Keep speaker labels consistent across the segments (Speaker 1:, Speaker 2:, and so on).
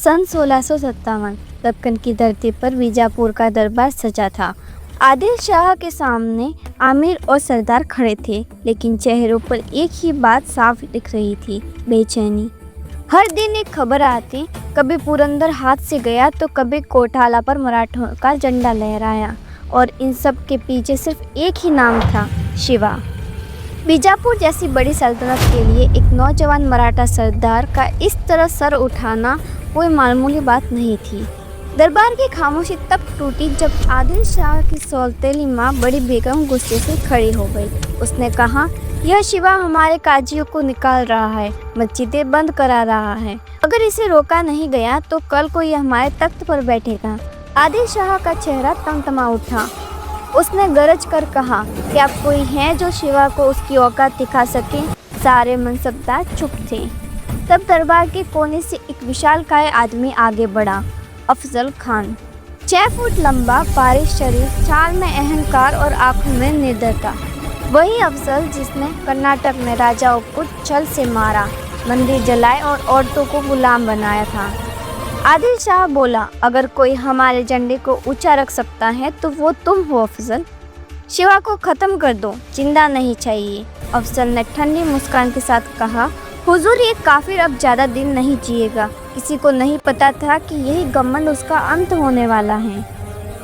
Speaker 1: सन 1657 दक्कन की धरती पर बीजापुर का दरबार सजा था। आदिल शाह के सामने आमिर और सरदार खड़े थे, लेकिन चेहरों पर एक ही बात साफ दिख रही थी, बेचैनी। हर दिन एक खबर आती, कभी पुरंदर हाथ से गया तो कभी कोटाला पर मराठों का झंडा लहराया, और इन सब के पीछे सिर्फ एक ही नाम था, शिवा। बीजापुर जैसी बड़ी सल्तनत के लिए एक नौजवान मराठा सरदार का इस तरह सर उठाना कोई मामूली बात नहीं थी। दरबार की खामोशी तब टूटी जब आदिल शाह की सौतेली माँ बड़ी बेगम गुस्से से खड़ी हो गई। उसने कहा, यह शिवा हमारे काजियों को निकाल रहा है, मस्जिदें बंद करा रहा है। अगर इसे रोका नहीं गया तो कल को यह हमारे तख्त पर बैठेगा। आदिल शाह का चेहरा तमतमा उठा। उसने गरज कर कहा, क्या कोई है जो शिवा को उसकी औकात दिखा सके? सारे मनसबदार चुप थे। तब दरबार के कोने से एक विशालकाय आदमी आगे बढ़ा, अफजल खान। 6 फुट लंबा, बारिश शरीर, चाल में अहंकार और आंखों में निडरता। वही अफजल जिसने कर्नाटक में राजाओं को छल से मारा, मंदिर जलाए और औरतों को गुलाम बनाया था। आदिल शाह बोला, अगर कोई हमारे झंडे को ऊंचा रख सकता है तो वो तुम हो अफजल। शिवा को ख़त्म कर दो, जिंदा नहीं चाहिए। अफजल ने ठंडी मुस्कान के साथ कहा, हुजूर, ये काफिर अब ज़्यादा दिन नहीं जिएगा। किसी को नहीं पता था कि यही घमंड उसका अंत होने वाला है।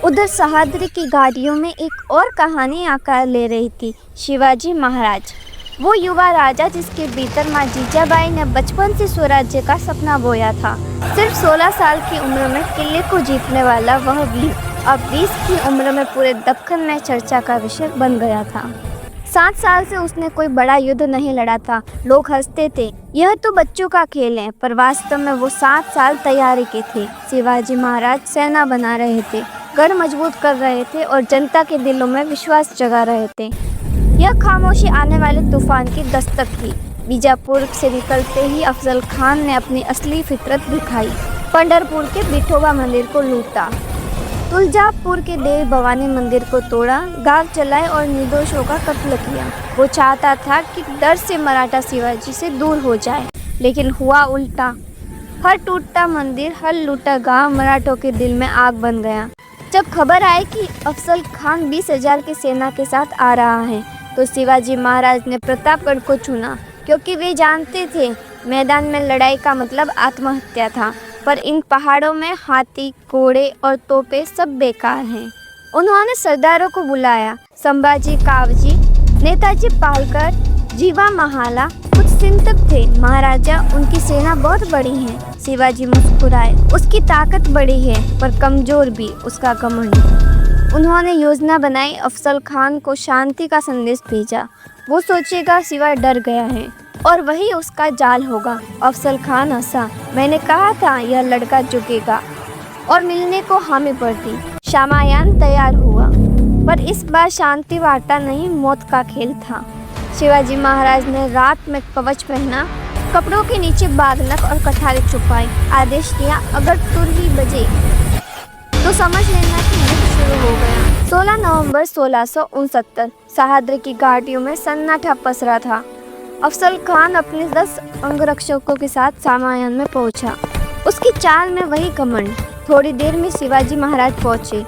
Speaker 1: उधर सह्याद्री की घाटियों में एक और कहानी आकार ले रही थी, शिवाजी महाराज। वो युवा राजा जिसके भीतर माँ जीजाबाई ने बचपन से स्वराज्य का सपना बोया था। सिर्फ 16 साल की उम्र में किले को जीतने वाला वह वीर अब 20 की उम्र में पूरे दक्कन में चर्चा का विषय बन गया था। 7 साल से उसने कोई बड़ा युद्ध नहीं लड़ा था। लोग हंसते थे, यह तो बच्चों का खेल है, पर वास्तव में वो 7 साल तैयारी के थे। शिवाजी महाराज सेना बना रहे थे, गढ़ मजबूत कर रहे थे और जनता के दिलों में विश्वास जगा रहे थे। यह खामोशी आने वाले तूफान की दस्तक थी। बीजापुर से निकलते ही अफजल खान ने अपनी असली फितरत दिखाई। पंढरपुर के विठोबा मंदिर को लूटा, तुलजापुर के देवी भवानी मंदिर को तोड़ा, गाग जलाए और निर्दोषों का कत्ल किया। वो चाहता था कि डर से मराठा शिवाजी से दूर हो जाए, लेकिन हुआ उल्टा। हर टूटता मंदिर, हर लूटा गांव मराठों के दिल में आग बन गया। जब खबर आई कि अफजल खान 20,000 की सेना के साथ आ रहा है, तो शिवाजी महाराज ने प्रतापगढ़ को चुना, क्योंकि वे जानते थे मैदान में लड़ाई का मतलब आत्महत्या था। पर इन पहाड़ों में हाथी, घोड़े और तोपें सब बेकार हैं। उन्होंने सरदारों को बुलाया, संभाजी कावजी, नेताजी पालकर, जीवा महाला, कुछ सिंह थे। महाराजा, उनकी सेना बहुत बड़ी है। शिवाजी मुस्कुराए, उसकी ताकत बड़ी है, पर कमजोर भी उसका घमंड। उन्होंने योजना बनाई, अफजल खान को शांति का संदेश भेजा। वो सोचेगा शिवा डर गया है और वही उसका जाल होगा। अफजल खान हंसा, मैंने कहा था यह लड़का झुकेगा, और मिलने को हामी पड़ती। शामायान तैयार हुआ, पर इस बार शांति वार्ता नहीं, मौत का खेल था। शिवाजी महाराज ने रात में कवच पहना, कपड़ों के नीचे बागनक और कठारी छुपाई। आदेश दिया, अगर तुर ही बजे तो समझ लेना कि युद्ध शुरू हो गया। 16 नवंबर 1669 सह्याद्री की घाटियों में सन्नाटा पसरा था। अफजल खान अपने 10 अंगरक्षकों के साथ सामायन में पहुंचा। उसकी चाल में वही घमंड। थोड़ी देर में शिवाजी महाराज पहुंचे।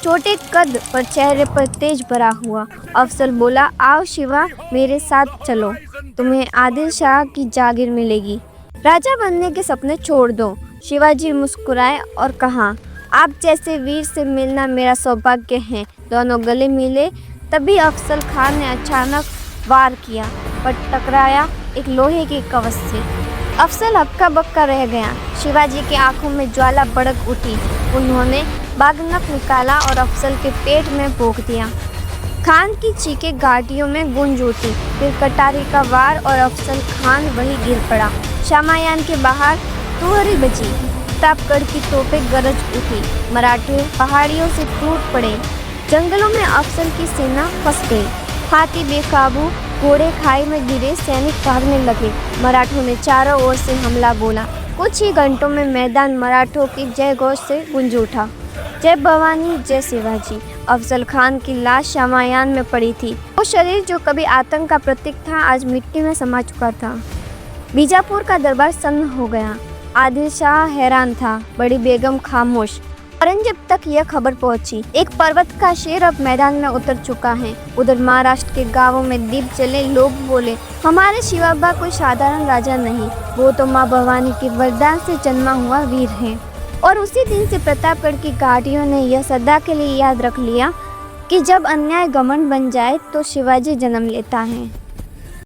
Speaker 1: छोटे कद पर चेहरे पर तेज भरा हुआ। अफजल बोला, आओ शिवा, मेरे साथ चलो, तुम्हें आदिल शाह की जागीर मिलेगी। राजा बनने के सपने छोड़ दो। शिवाजी मुस्कुराए और कहा, आप जैसे वीर से मिलना मेरा सौभाग्य है। दोनों गले मिले। तभी अफजल खान ने अचानक वार किया, पर टकराया एक लोहे के कवच से। अफजल हक्का बक्का रह गया। शिवाजी की आंखों में ज्वाला भड़क उठी। उन्होंने बागनक निकाला और अफजल के पेट में भोंक दिया। खान की चीखें घाटियों में गूंज उठी। फिर कटारी का वार और अफजल खान वहीं गिर पड़ा। शामायान के बाहर तुहरी बजी। प्रतापगढ़ की तोपें गरज उठी। मराठे पहाड़ियों से टूट पड़े। जंगलों में अफजल की सेना फंस गई। हाथी बेकाबू, घोड़े खाई में गिरे, सैनिक भागने लगे। मराठों ने चारों ओर से हमला बोला। कुछ ही घंटों में मैदान मराठों की जय घोष से गूंज उठा। जय भवानी, जय शिवाजी। अफजल खान की लाश शामायान में पड़ी थी। वो शरीर जो कभी आतंक का प्रतीक था, आज मिट्टी में समा चुका था। बीजापुर का दरबार सन्न हो गया। आदिल शाह हैरान था, बड़ी बेगम खामोश। औरंगजेब तक यह खबर पहुंची, एक पर्वत का शेर अब मैदान में उतर चुका है। उधर महाराष्ट्र के गांवों में दीप जले, लोग बोले, हमारे शिवाबा कोई साधारण राजा नहीं, वो तो माँ भवानी के वरदान से जन्मा हुआ वीर है। और उसी दिन से प्रतापगढ़ की घाटियों ने यह सदा के लिए याद रख लिया कि जब अन्याय घमंड बन जाए तो शिवाजी जन्म लेता है।